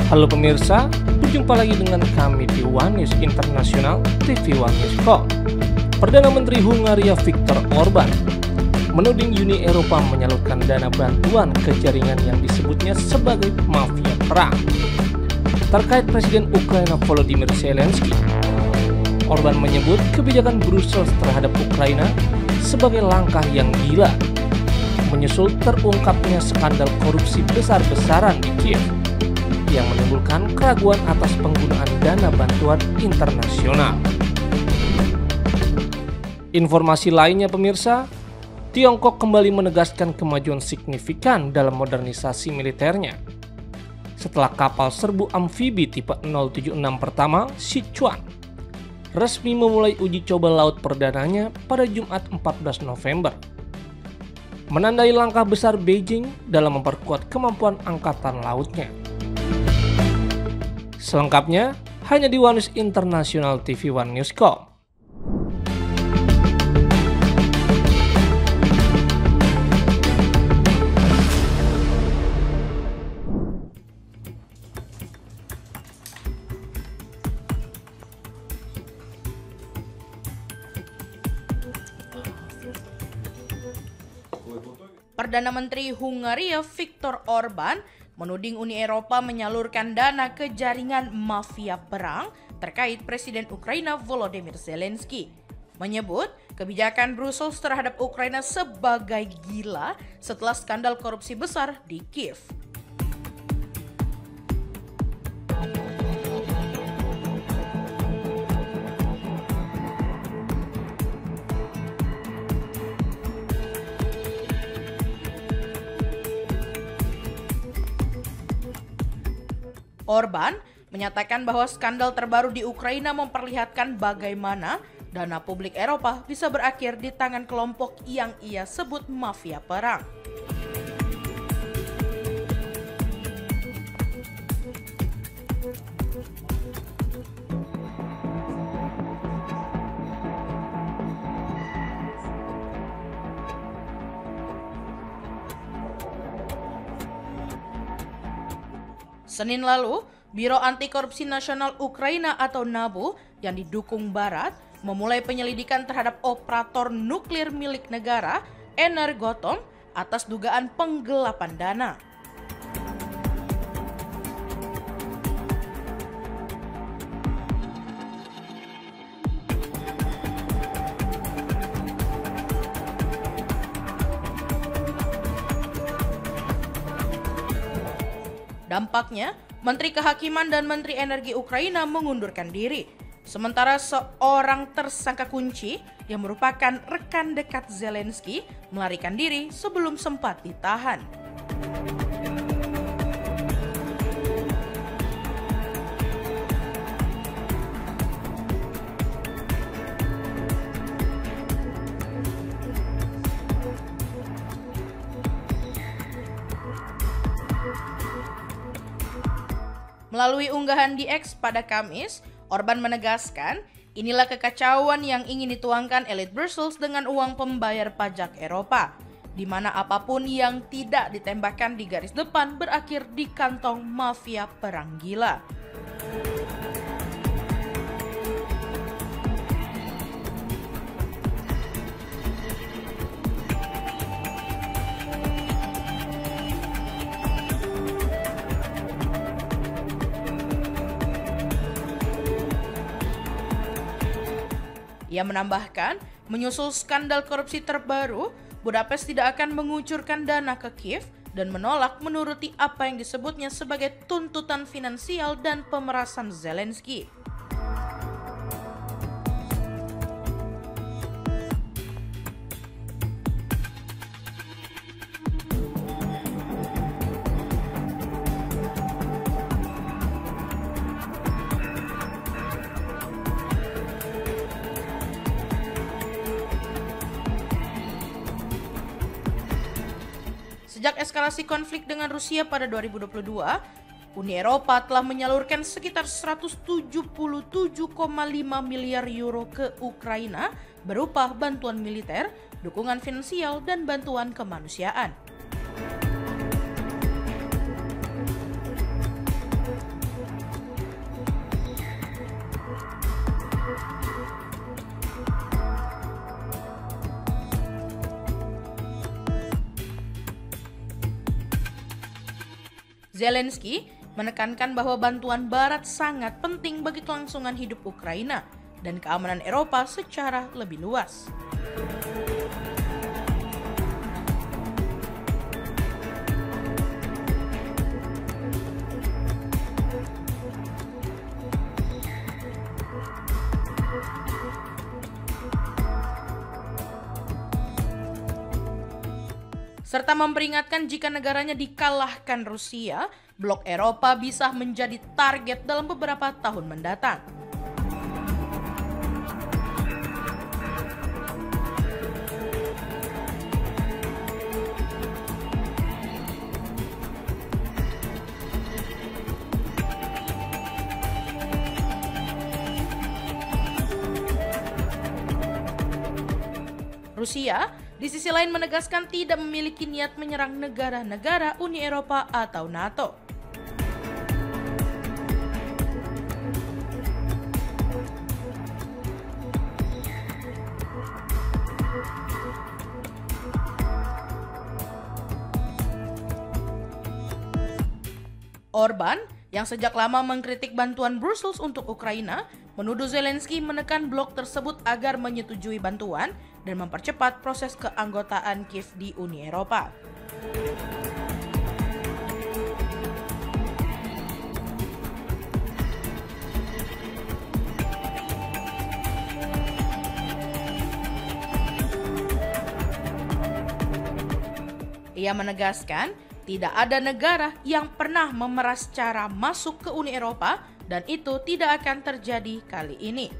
Halo pemirsa, berjumpa lagi dengan kami di One News Internasional TV One News.com. Perdana Menteri Hungaria Viktor Orban menuding Uni Eropa menyalurkan dana bantuan ke jaringan yang disebutnya sebagai mafia perang. Terkait Presiden Ukraina Volodymyr Zelensky, Orban menyebut kebijakan Brussels terhadap Ukraina sebagai langkah yang gila, menyusul terungkapnya skandal korupsi besar-besaran di Kiev yang menimbulkan keraguan atas penggunaan dana bantuan internasional. Informasi lainnya pemirsa, Tiongkok kembali menegaskan kemajuan signifikan dalam modernisasi militernya setelah kapal serbu amfibi tipe 076 pertama Sichuan resmi memulai uji coba laut perdananya pada Jumat 14 November. Menandai langkah besar Beijing dalam memperkuat kemampuan angkatan lautnya. Selengkapnya hanya di One News Internasional TV One News.com. Perdana Menteri Hungaria Viktor Orban menuding Uni Eropa menyalurkan dana ke jaringan mafia perang terkait Presiden Ukraina Volodymyr Zelensky. Menyebut kebijakan Brussels terhadap Ukraina sebagai gila setelah skandal korupsi besar di Kiev. Orban menyatakan bahwa skandal terbaru di Ukraina memperlihatkan bagaimana dana publik Eropa bisa berakhir di tangan kelompok yang ia sebut mafia perang. Senin lalu, Biro Anti Korupsi Nasional Ukraina atau NABU yang didukung Barat memulai penyelidikan terhadap operator nuklir milik negara Energoatom atas dugaan penggelapan dana. Dampaknya, Menteri Kehakiman dan Menteri Energi Ukraina mengundurkan diri. Sementara seorang tersangka kunci yang merupakan rekan dekat Zelensky melarikan diri sebelum sempat ditahan. Melalui unggahan di X pada Kamis, Orban menegaskan, inilah kekacauan yang ingin dituangkan elit Brussels dengan uang pembayar pajak Eropa, di mana apapun yang tidak ditembakkan di garis depan berakhir di kantong mafia perang gila. Ia menambahkan, menyusul skandal korupsi terbaru, Budapest tidak akan mengucurkan dana ke Kiev dan menolak menuruti apa yang disebutnya sebagai tuntutan finansial dan pemerasan Zelensky. Sejak eskalasi konflik dengan Rusia pada 2022, Uni Eropa telah menyalurkan sekitar 177,5 miliar euro ke Ukraina berupa bantuan militer, dukungan finansial, dan bantuan kemanusiaan. Zelensky menekankan bahwa bantuan Barat sangat penting bagi kelangsungan hidup Ukraina dan keamanan Eropa secara lebih luas. Serta memperingatkan jika negaranya dikalahkan Rusia, blok Eropa bisa menjadi target dalam beberapa tahun mendatang. Rusia di sisi lain menegaskan tidak memiliki niat menyerang negara-negara Uni Eropa atau NATO. Orban yang sejak lama mengkritik bantuan Brussels untuk Ukraina, menuduh Zelensky menekan blok tersebut agar menyetujui bantuan dan mempercepat proses keanggotaan Kiev di Uni Eropa. Ia menegaskan, tidak ada negara yang pernah memeras cara masuk ke Uni Eropa dan itu tidak akan terjadi kali ini.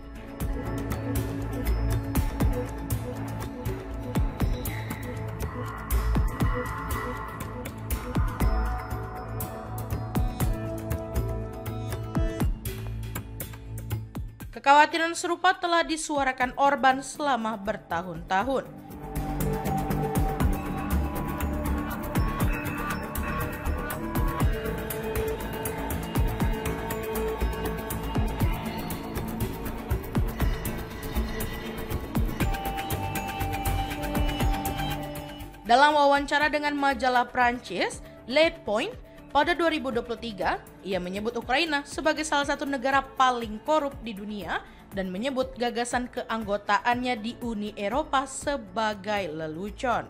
Kekhawatiran serupa telah disuarakan Orban selama bertahun-tahun. Dalam wawancara dengan majalah Prancis, Le Point, pada 2023, ia menyebut Ukraina sebagai salah satu negara paling korup di dunia dan menyebut gagasan keanggotaannya di Uni Eropa sebagai lelucon.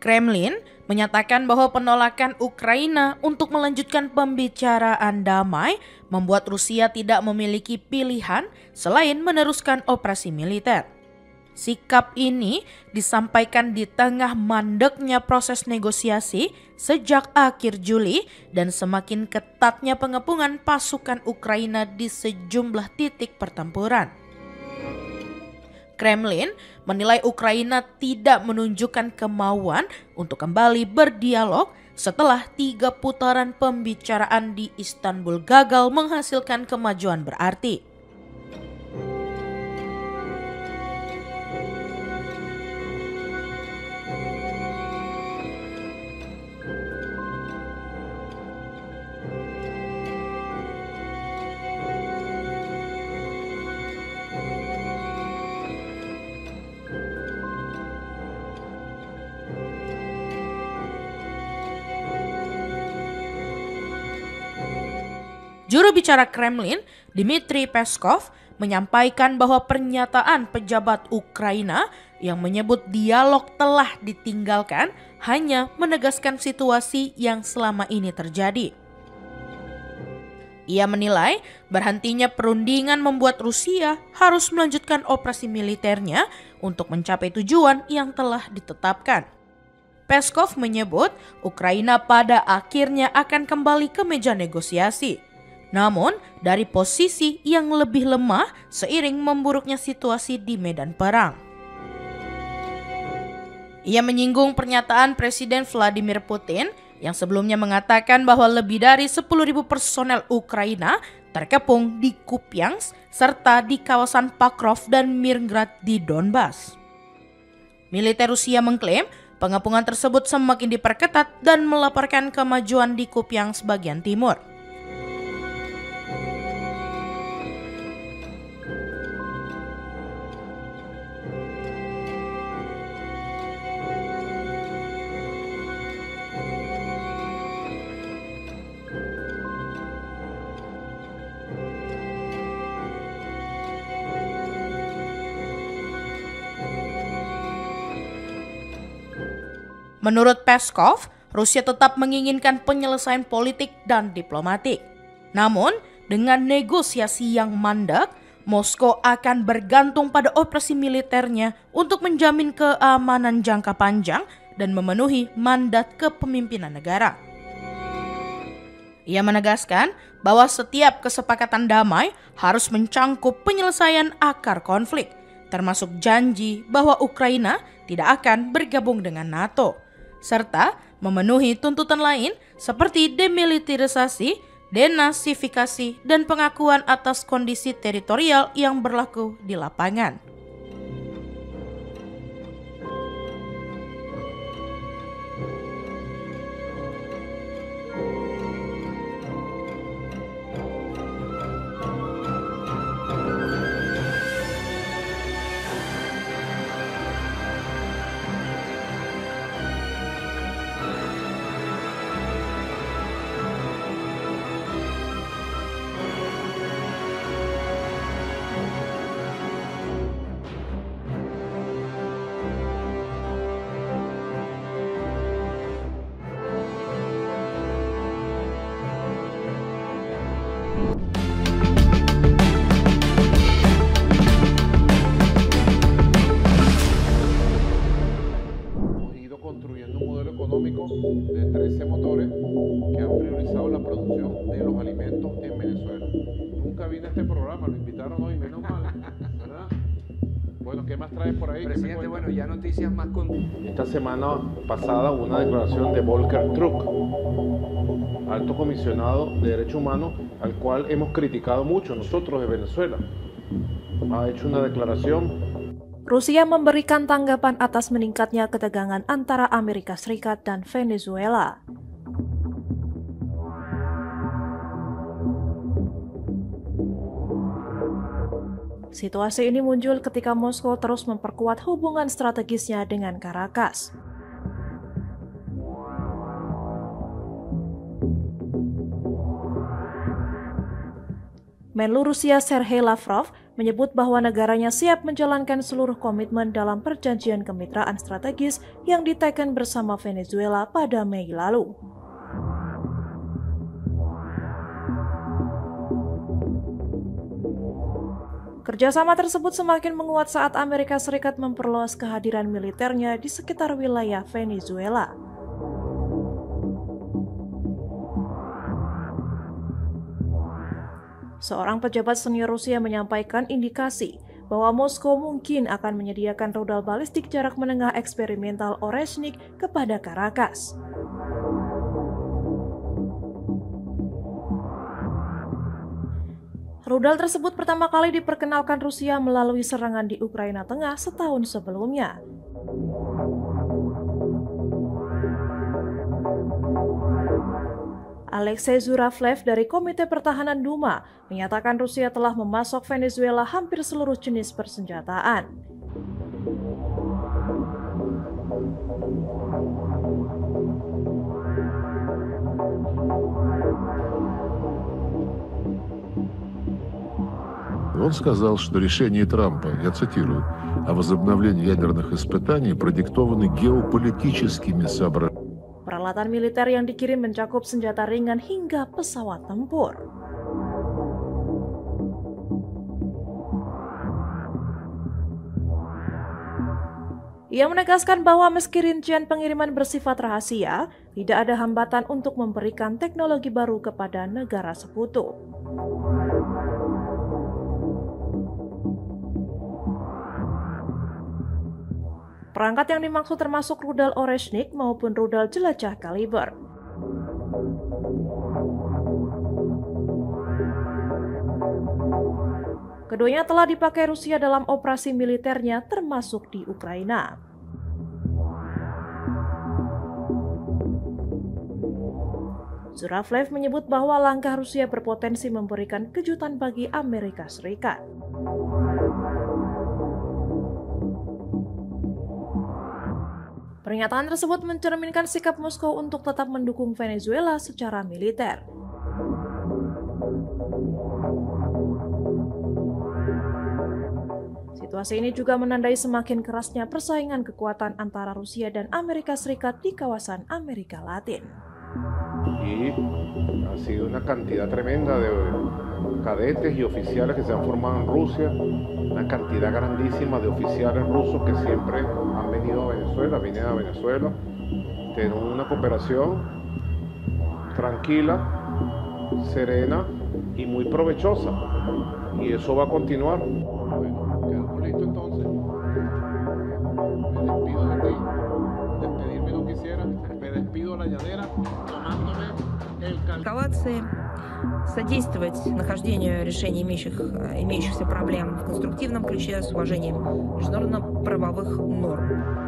Kremlin menyatakan bahwa penolakan Ukraina untuk melanjutkan pembicaraan damai membuat Rusia tidak memiliki pilihan selain meneruskan operasi militer. Sikap ini disampaikan di tengah mandeknya proses negosiasi sejak akhir Juli dan semakin ketatnya pengepungan pasukan Ukraina di sejumlah titik pertempuran. Kremlin menilai Ukraina tidak menunjukkan kemauan untuk kembali berdialog setelah 3 putaran pembicaraan di Istanbul gagal menghasilkan kemajuan berarti. Juru bicara Kremlin, Dmitry Peskov, menyampaikan bahwa pernyataan pejabat Ukraina yang menyebut dialog telah ditinggalkan hanya menegaskan situasi yang selama ini terjadi. Ia menilai berhentinya perundingan membuat Rusia harus melanjutkan operasi militernya untuk mencapai tujuan yang telah ditetapkan. Peskov menyebut Ukraina pada akhirnya akan kembali ke meja negosiasi, namun dari posisi yang lebih lemah seiring memburuknya situasi di medan perang. Ia menyinggung pernyataan Presiden Vladimir Putin yang sebelumnya mengatakan bahwa lebih dari 10.000 personel Ukraina terkepung di Kupiansk serta di kawasan Pakrovsk dan Mirgrad di Donbas. Militer Rusia mengklaim pengepungan tersebut semakin diperketat dan melaporkan kemajuan di Kupiansk bagian timur. Menurut Peskov, Rusia tetap menginginkan penyelesaian politik dan diplomatik. Namun, dengan negosiasi yang mandek, Moskow akan bergantung pada operasi militernya untuk menjamin keamanan jangka panjang dan memenuhi mandat kepemimpinan negara. Ia menegaskan bahwa setiap kesepakatan damai harus mencangkup penyelesaian akar konflik, termasuk janji bahwa Ukraina tidak akan bergabung dengan NATO, serta memenuhi tuntutan lain seperti demilitarisasi, denasifikasi, dan pengakuan atas kondisi teritorial yang berlaku di lapangan. Construyendo un modelo económico de 13 motores que han priorizado la producción de los alimentos en Venezuela. Nunca vine a este programa, lo invitaron hoy, menos mal, ¿verdad? Bueno, ¿qué más traes por ahí? Presidente, bueno, ya noticias más con... Esta semana pasada hubo una declaración de Volker Truck, alto comisionado de derechos humanos, al cual hemos criticado mucho nosotros de Venezuela. Ha hecho una declaración. Rusia memberikan tanggapan atas meningkatnya ketegangan antara Amerika Serikat dan Venezuela. Situasi ini muncul ketika Moskow terus memperkuat hubungan strategisnya dengan Caracas. Menlu Rusia Sergei Lavrov menyebut bahwa negaranya siap menjalankan seluruh komitmen dalam perjanjian kemitraan strategis yang diteken bersama Venezuela pada Mei lalu. Kerjasama tersebut semakin menguat saat Amerika Serikat memperluas kehadiran militernya di sekitar wilayah Venezuela. Seorang pejabat senior Rusia menyampaikan indikasi bahwa Moskow mungkin akan menyediakan rudal balistik jarak menengah eksperimental Oreshnik kepada Caracas. Rudal tersebut pertama kali diperkenalkan Rusia melalui serangan di Ukraina Tengah setahun sebelumnya. Alexei Zuravlev dari Komite Pertahanan Duma menyatakan Rusia telah memasok Venezuela hampir seluruh jenis persenjataan. Он сказал, что решение Трампа, я цитирую, о возобновлении ядерных испытаний продиктованы геополитическими соображениями. Peralatan militer yang dikirim mencakup senjata ringan hingga pesawat tempur. Ia menegaskan bahwa meski rincian pengiriman bersifat rahasia, tidak ada hambatan untuk memberikan teknologi baru kepada negara sekutu. Perangkat yang dimaksud termasuk rudal Oreshnik maupun rudal jelajah Kaliber. Keduanya telah dipakai Rusia dalam operasi militernya termasuk di Ukraina. Zurablev menyebut bahwa langkah Rusia berpotensi memberikan kejutan bagi Amerika Serikat. Pernyataan tersebut mencerminkan sikap Moskow untuk tetap mendukung Venezuela secara militer. Situasi ini juga menandai semakin kerasnya persaingan kekuatan antara Rusia dan Amerika Serikat di kawasan Amerika Latin. Y ha sido una cantidad tremenda de cadetes y oficiales que se han formado en Rusia, una cantidad grandísima de oficiales rusos que siempre han venido a Venezuela, vienen a Venezuela, tienen una cooperación tranquila, serena y muy provechosa, y eso va a continuar. Bueno, quedamos listos entonces. Me despido de ti, despedirme no quisiera, me despido a la llanera tomándome el эскалации, содействовать нахождению решений имеющихся проблем в конструктивном ключе с уважением международно-правовых норм.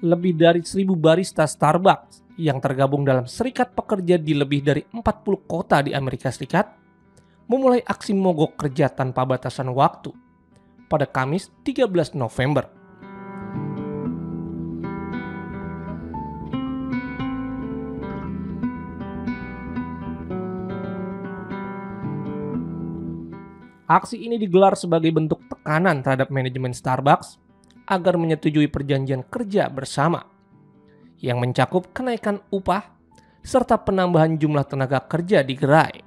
Lebih dari 1.000 barista Starbucks yang tergabung dalam serikat pekerja di lebih dari 40 kota di Amerika Serikat memulai aksi mogok kerja tanpa batasan waktu pada Kamis 13 November. Aksi ini digelar sebagai bentuk tekanan terhadap manajemen Starbucks agar menyetujui perjanjian kerja bersama yang mencakup kenaikan upah serta penambahan jumlah tenaga kerja di gerai.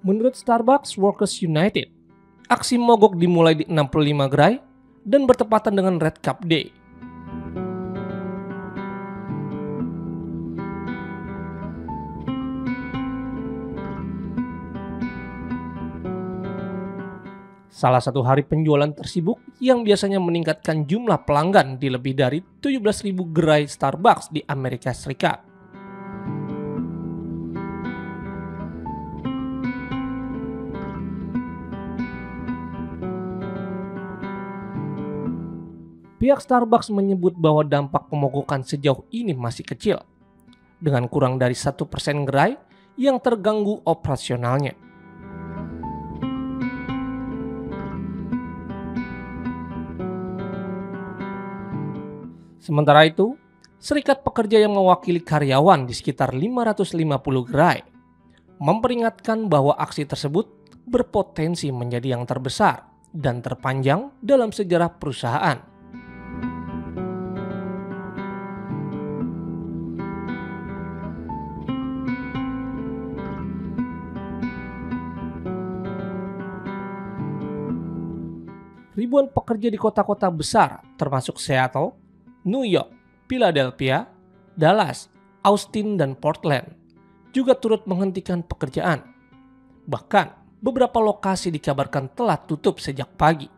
Menurut Starbucks Workers United, aksi mogok dimulai di 65 gerai dan bertepatan dengan Red Cup Day. Salah satu hari penjualan tersibuk yang biasanya meningkatkan jumlah pelanggan di lebih dari 17.000 gerai Starbucks di Amerika Serikat. Pihak Starbucks menyebut bahwa dampak pemogokan sejauh ini masih kecil, dengan kurang dari 1% gerai yang terganggu operasionalnya. Sementara itu, serikat pekerja yang mewakili karyawan di sekitar 550 gerai memperingatkan bahwa aksi tersebut berpotensi menjadi yang terbesar dan terpanjang dalam sejarah perusahaan. Ribuan pekerja di kota-kota besar termasuk Seattle, New York, Philadelphia, Dallas, Austin, dan Portland juga turut menghentikan pekerjaan. Bahkan, beberapa lokasi dikabarkan telah tutup sejak pagi.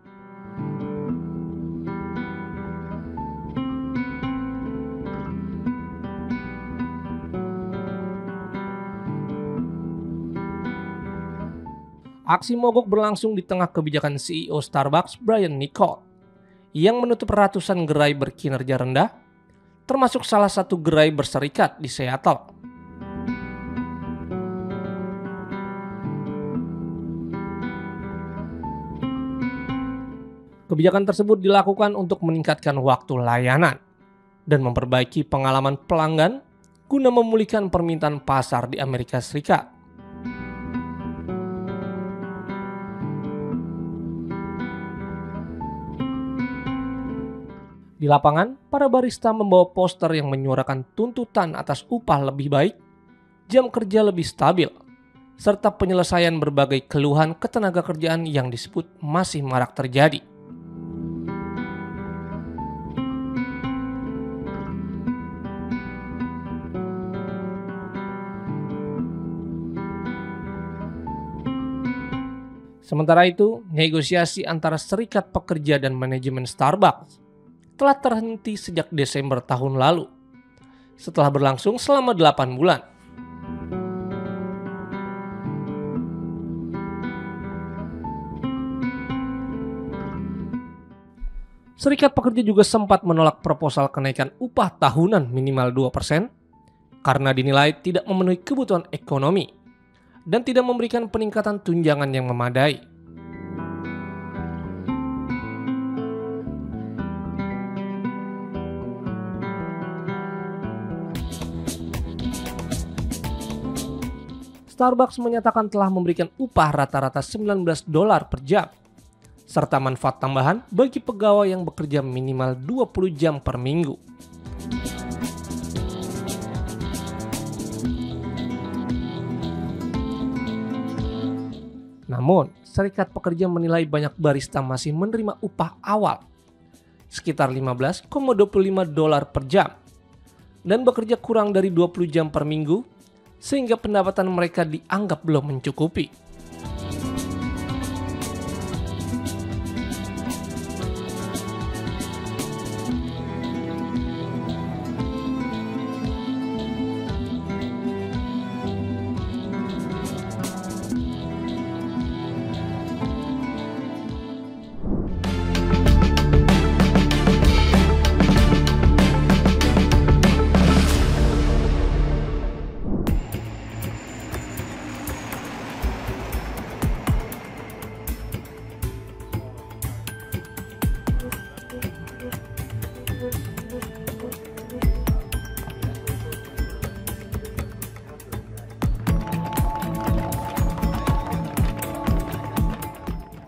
Aksi mogok berlangsung di tengah kebijakan CEO Starbucks Brian Niccol yang menutup ratusan gerai berkinerja rendah, termasuk salah satu gerai berserikat di Seattle. Kebijakan tersebut dilakukan untuk meningkatkan waktu layanan dan memperbaiki pengalaman pelanggan guna memulihkan permintaan pasar di Amerika Serikat. Di lapangan, para barista membawa poster yang menyuarakan tuntutan atas upah lebih baik, jam kerja lebih stabil, serta penyelesaian berbagai keluhan ketenaga kerjaan yang disebut masih marak terjadi. Sementara itu, negosiasi antara serikat pekerja dan manajemen Starbucks telah terhenti sejak Desember tahun lalu, setelah berlangsung selama 8 bulan. Serikat pekerja juga sempat menolak proposal kenaikan upah tahunan minimal 2% karena dinilai tidak memenuhi kebutuhan ekonomi dan tidak memberikan peningkatan tunjangan yang memadai. Starbucks menyatakan telah memberikan upah rata-rata $19 per jam, serta manfaat tambahan bagi pegawai yang bekerja minimal 20 jam per minggu. Namun, serikat pekerja menilai banyak barista masih menerima upah awal, sekitar $15,25 per jam, dan bekerja kurang dari 20 jam per minggu, sehingga pendapatan mereka dianggap belum mencukupi.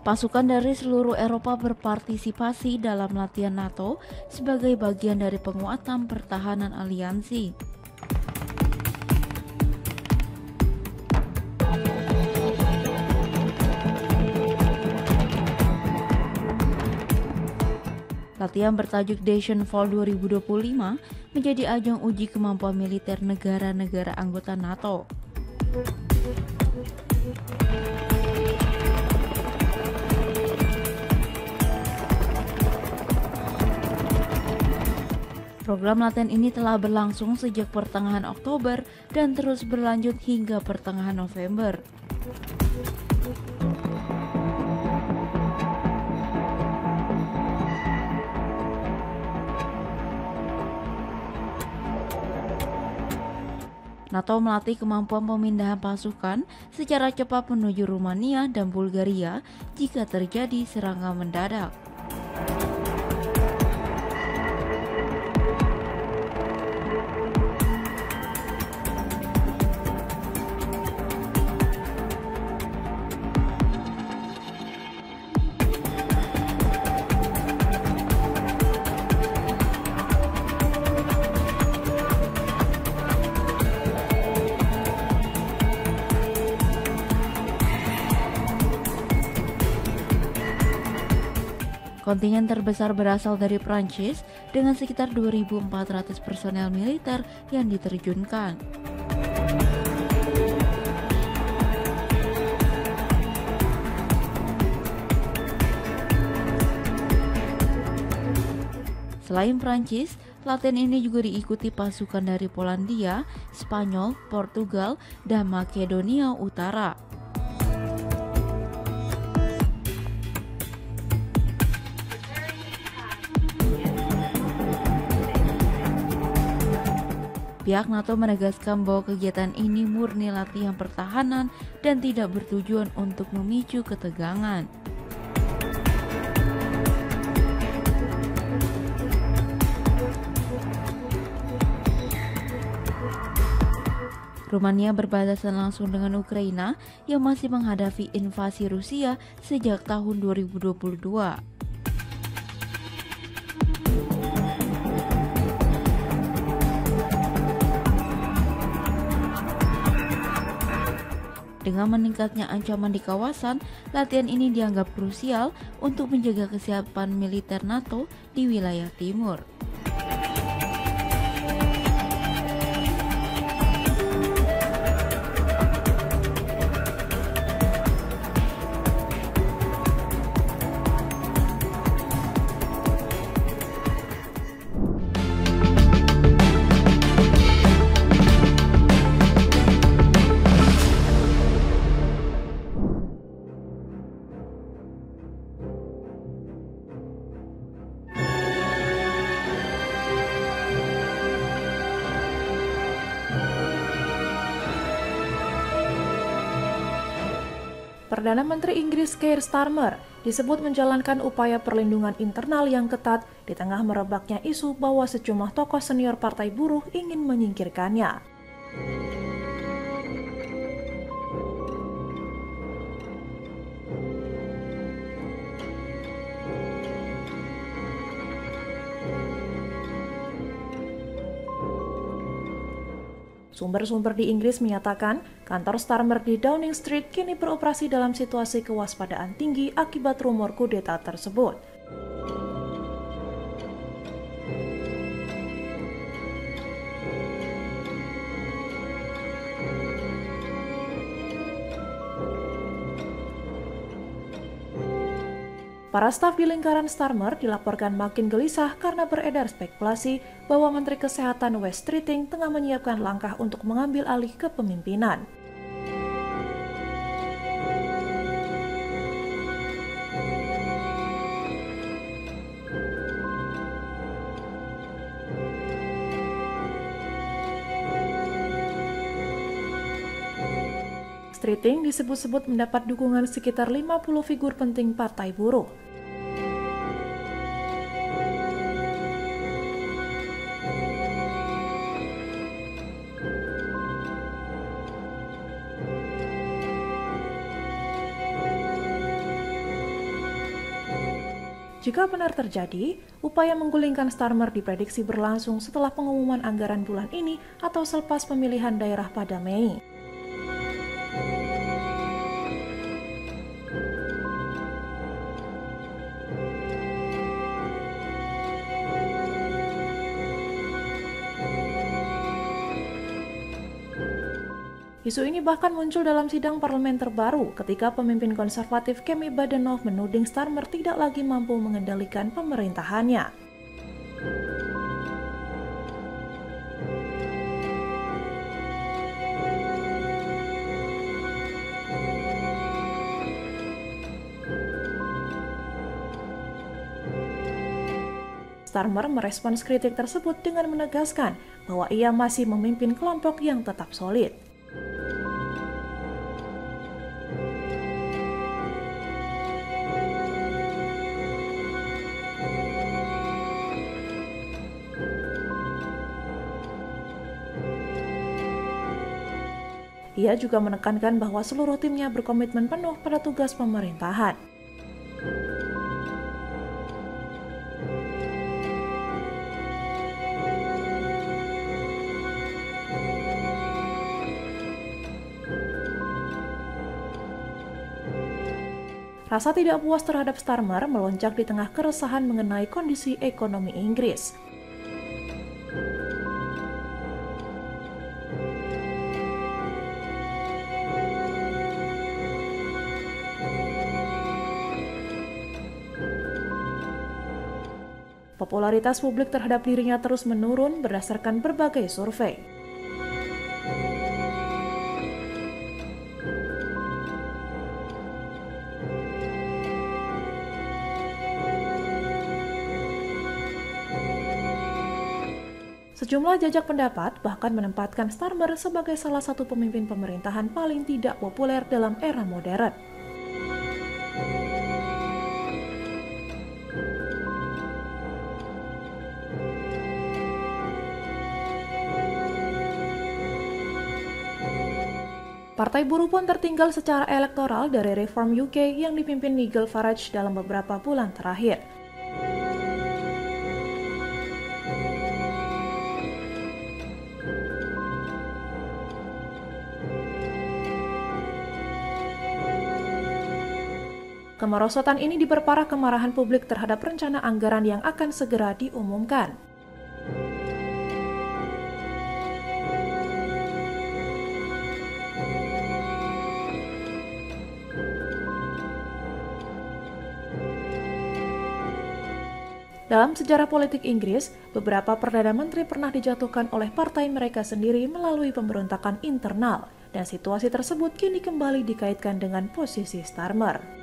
Pasukan dari seluruh Eropa berpartisipasi dalam latihan NATO sebagai bagian dari penguatan pertahanan aliansi. Latihan bertajuk Dationfall 2025 menjadi ajang uji kemampuan militer negara-negara anggota NATO. Program latihan ini telah berlangsung sejak pertengahan Oktober dan terus berlanjut hingga pertengahan November. NATO melatih kemampuan pemindahan pasukan secara cepat menuju Rumania dan Bulgaria jika terjadi serangan mendadak. Kontingen terbesar berasal dari Prancis dengan sekitar 2.400 personel militer yang diterjunkan. Selain Prancis, latihan ini juga diikuti pasukan dari Polandia, Spanyol, Portugal, dan Makedonia Utara. Pihak NATO menegaskan bahwa kegiatan ini murni latihan pertahanan dan tidak bertujuan untuk memicu ketegangan. Rumania berbatasan langsung dengan Ukraina yang masih menghadapi invasi Rusia sejak tahun 2022. Dengan meningkatnya ancaman di kawasan, latihan ini dianggap krusial untuk menjaga kesiapan militer NATO di wilayah timur. Perdana Menteri Inggris Keir Starmer disebut menjalankan upaya perlindungan internal yang ketat di tengah merebaknya isu bahwa sejumlah tokoh senior Partai Buruh ingin menyingkirkannya. Sumber-sumber di Inggris menyatakan kantor Starmer di Downing Street kini beroperasi dalam situasi kewaspadaan tinggi akibat rumor kudeta tersebut. Para staf di lingkaran Starmer dilaporkan makin gelisah karena beredar spekulasi bahwa Menteri Kesehatan Wes Streeting tengah menyiapkan langkah untuk mengambil alih kepemimpinan. Streeting disebut-sebut mendapat dukungan sekitar 50 figur penting Partai Buruh. Jika benar terjadi, upaya menggulingkan Starmer diprediksi berlangsung setelah pengumuman anggaran bulan ini atau selepas pemilihan daerah pada Mei. Isu ini bahkan muncul dalam sidang parlemen terbaru ketika pemimpin konservatif Kemi Badenoch menuding Starmer tidak lagi mampu mengendalikan pemerintahannya. Starmer merespons kritik tersebut dengan menegaskan bahwa ia masih memimpin kelompok yang tetap solid. Ia juga menekankan bahwa seluruh timnya berkomitmen penuh pada tugas pemerintahan. Rasa tidak puas terhadap Starmer melonjak di tengah keresahan mengenai kondisi ekonomi Inggris. Popularitas publik terhadap dirinya terus menurun berdasarkan berbagai survei. Sejumlah jajak pendapat bahkan menempatkan Starmer sebagai salah satu pemimpin pemerintahan paling tidak populer dalam era modern. Partai Buruh pun tertinggal secara elektoral dari Reform UK yang dipimpin Nigel Farage dalam beberapa bulan terakhir. Kemerosotan ini diperparah kemarahan publik terhadap rencana anggaran yang akan segera diumumkan. Dalam sejarah politik Inggris, beberapa Perdana Menteri pernah dijatuhkan oleh partai mereka sendiri melalui pemberontakan internal, dan situasi tersebut kini kembali dikaitkan dengan posisi Starmer.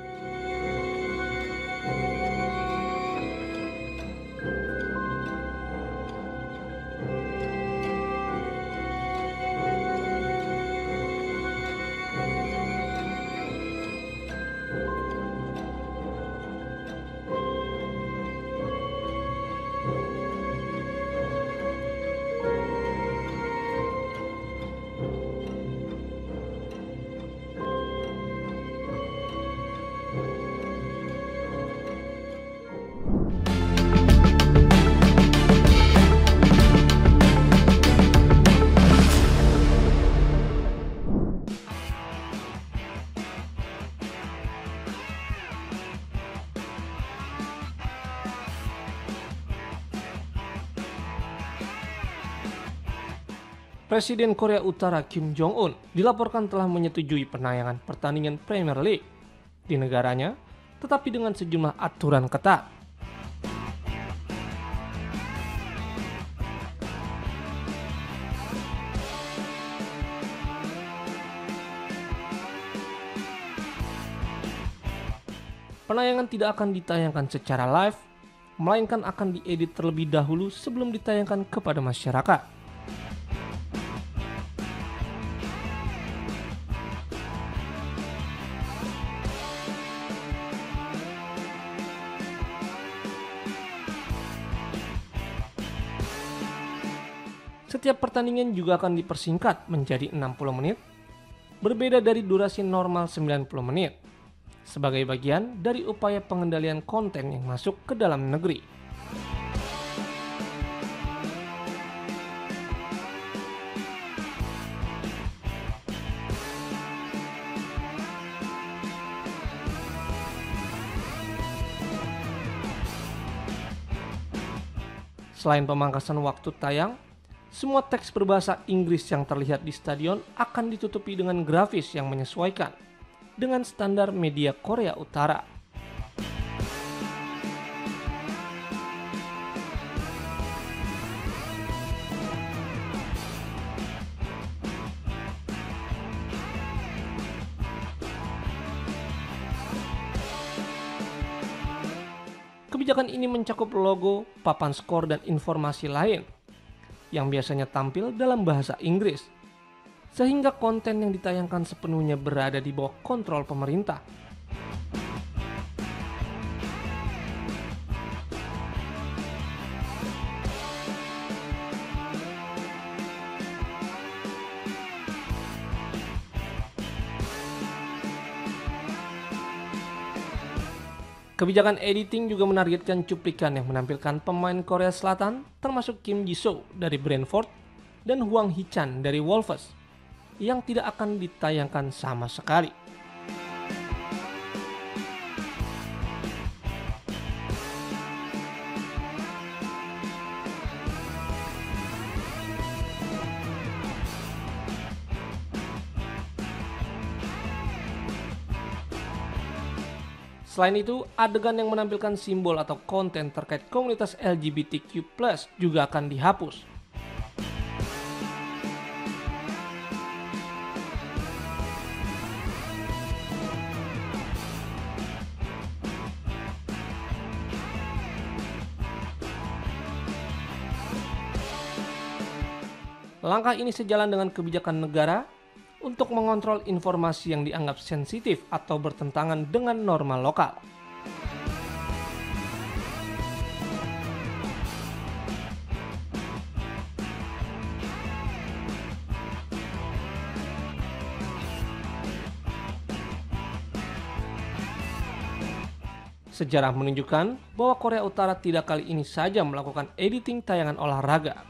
Presiden Korea Utara Kim Jong-un dilaporkan telah menyetujui penayangan pertandingan Premier League di negaranya, tetapi dengan sejumlah aturan ketat. Penayangan tidak akan ditayangkan secara live, melainkan akan diedit terlebih dahulu sebelum ditayangkan kepada masyarakat. Setiap pertandingan juga akan dipersingkat menjadi 60 menit, berbeda dari durasi normal 90 menit, sebagai bagian dari upaya pengendalian konten yang masuk ke dalam negeri. Selain pemangkasan waktu tayang, semua teks berbahasa Inggris yang terlihat di stadion akan ditutupi dengan grafis yang menyesuaikan dengan standar media Korea Utara. Kebijakan ini mencakup logo, papan skor, dan informasi lain yang biasanya tampil dalam bahasa Inggris, sehingga konten yang ditayangkan sepenuhnya berada di bawah kontrol pemerintah. Kebijakan editing juga menargetkan cuplikan yang menampilkan pemain Korea Selatan termasuk Kim Ji-soo dari Brentford dan Hwang Hee-chan dari Wolves yang tidak akan ditayangkan sama sekali. Selain itu, adegan yang menampilkan simbol atau konten terkait komunitas LGBTQ+ juga akan dihapus. Langkah ini sejalan dengan kebijakan negara untuk mengontrol informasi yang dianggap sensitif atau bertentangan dengan norma lokal. Sejarah menunjukkan bahwa Korea Utara tidak kali ini saja melakukan editing tayangan olahraga.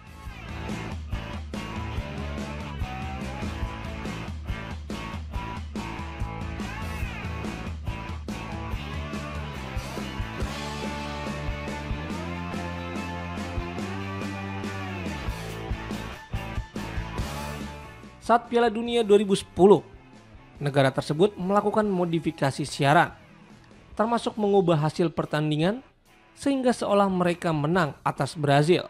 Saat Piala Dunia 2010, negara tersebut melakukan modifikasi siaran, termasuk mengubah hasil pertandingan sehingga seolah mereka menang atas Brazil.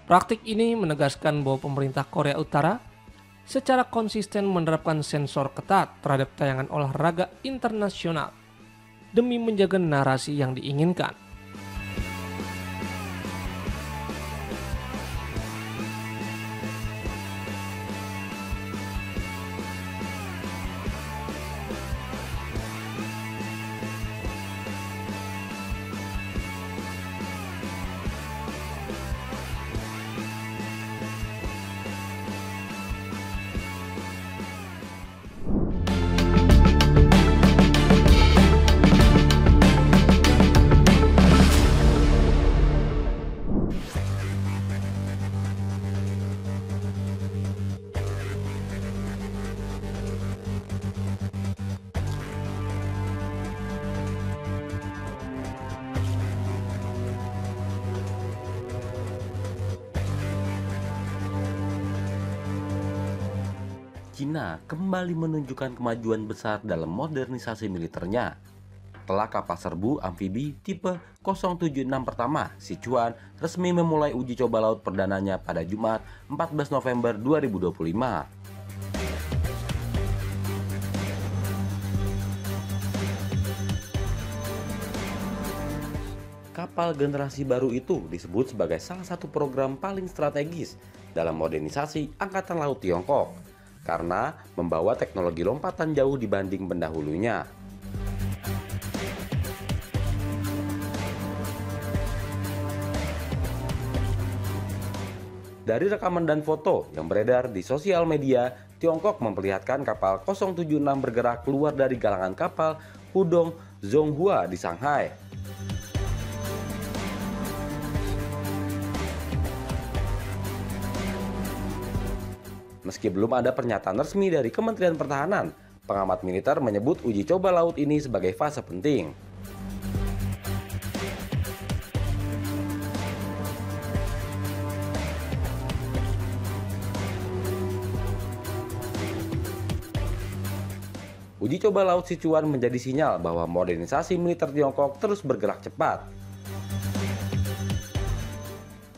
Praktik ini menegaskan bahwa pemerintah Korea Utara secara konsisten menerapkan sensor ketat terhadap tayangan olahraga internasional demi menjaga narasi yang diinginkan. Cina kembali menunjukkan kemajuan besar dalam modernisasi militernya. Setelah kapal serbu amfibi tipe 076 pertama, Sichuan resmi memulai uji coba laut perdananya pada Jumat 14 November 2025. Kapal generasi baru itu disebut sebagai salah satu program paling strategis dalam modernisasi Angkatan Laut Tiongkok, karena membawa teknologi lompatan jauh dibanding pendahulunya. Dari rekaman dan foto yang beredar di sosial media, Tiongkok memperlihatkan kapal 076 bergerak keluar dari galangan kapal Hudong Zonghua di Shanghai. Meski belum ada pernyataan resmi dari Kementerian Pertahanan, pengamat militer menyebut uji coba laut ini sebagai fase penting. Uji coba laut Sichuan menjadi sinyal bahwa modernisasi militer Tiongkok terus bergerak cepat.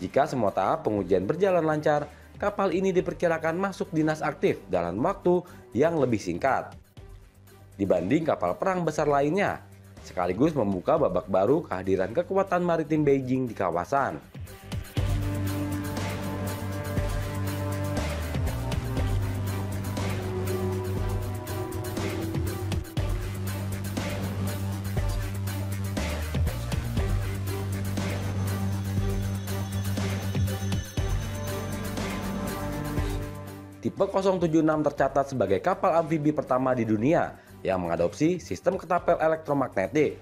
Jika semua tahap pengujian berjalan lancar, kapal ini diperkirakan masuk dinas aktif dalam waktu yang lebih singkat dibanding kapal perang besar lainnya, sekaligus membuka babak baru kehadiran kekuatan maritim Beijing di kawasan. Tipe 076 tercatat sebagai kapal amfibi pertama di dunia yang mengadopsi sistem ketapel elektromagnetik.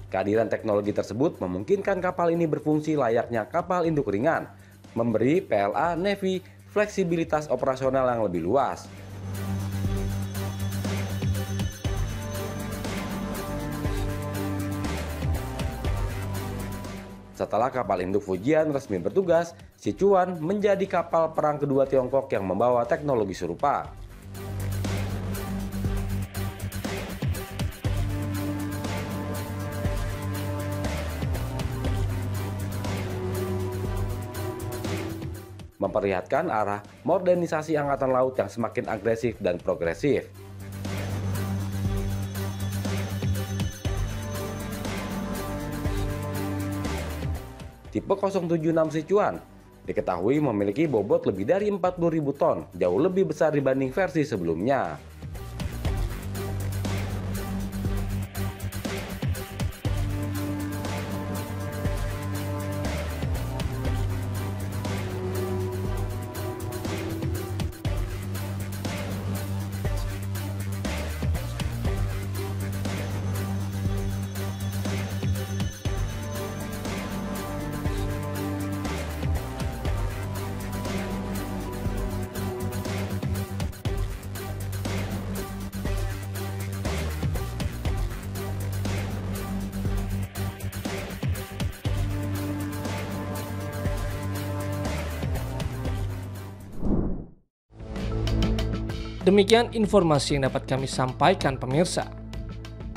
Kehadiran teknologi tersebut memungkinkan kapal ini berfungsi layaknya kapal induk ringan, memberi PLA Navy fleksibilitas operasional yang lebih luas. Setelah kapal induk Fujian resmi bertugas, Sichuan menjadi kapal perang kedua Tiongkok yang membawa teknologi serupa. Memperlihatkan arah modernisasi Angkatan Laut yang semakin agresif dan progresif. Tipe 076 Sichuan diketahui memiliki bobot lebih dari 40.000 ton, jauh lebih besar dibanding versi sebelumnya. Demikian informasi yang dapat kami sampaikan pemirsa.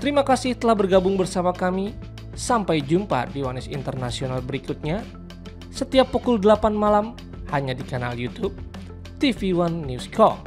Terima kasih telah bergabung bersama kami. Sampai jumpa di One News Internasional berikutnya. Setiap pukul 8 malam hanya di kanal YouTube TV One News Co.